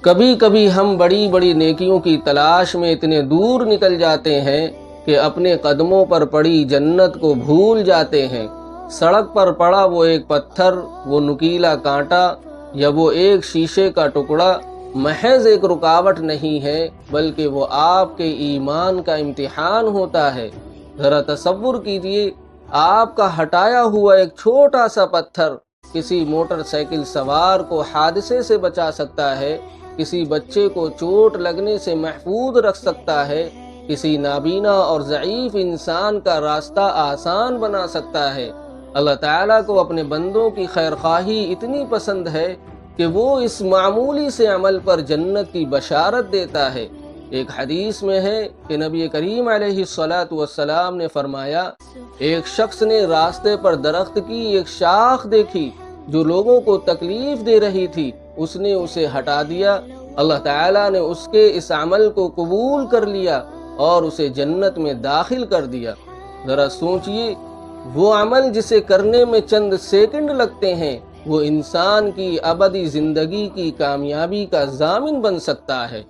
کبھی کبھی ہم بڑی بڑی نیکیوں کی تلاش میں اتنے دور نکل جاتے ہیں کہ اپنے قدموں پر پڑی جنت کو بھول جاتے ہیں۔ سڑک پر پڑا وہ ایک پتھر، وہ نکیلا کانٹا یا وہ ایک شیشے کا ٹکڑا محض ایک رکاوٹ نہیں ہے، بلکہ وہ آپ کے ایمان کا امتحان ہوتا ہے۔ ذرا تصور کیجئے، آپ کا ہٹایا ہوا ایک چھوٹا سا پتھر کسی موٹر سائیکل سوار کو حادثے سے بچا سکتا ہے، کسی بچے کو چوٹ لگنے سے محفوظ رکھ سکتا ہے، کسی نابینا اور ضعیف انسان کا راستہ آسان بنا سکتا ہے۔ اللہ تعالیٰ کو اپنے بندوں کی خیرخواہی اتنی پسند ہے کہ وہ اس معمولی سے عمل پر جنت کی بشارت دیتا ہے۔ ایک حدیث میں ہے کہ نبی کریم علیہ الصلاۃ والسلام نے فرمایا، ایک شخص نے راستے پر درخت کی ایک شاخ دیکھی جو لوگوں کو تکلیف دے رہی تھی، اس نے اسے ہٹا دیا۔ اللہ تعالیٰ نے اس کے اس عمل کو قبول کر لیا اور اسے جنت میں داخل کر دیا۔ ذرا سوچئے، وہ عمل جسے کرنے میں چند سیکنڈ لگتے ہیں، وہ انسان کی ابدی زندگی کی کامیابی کا ضامن بن سکتا ہے۔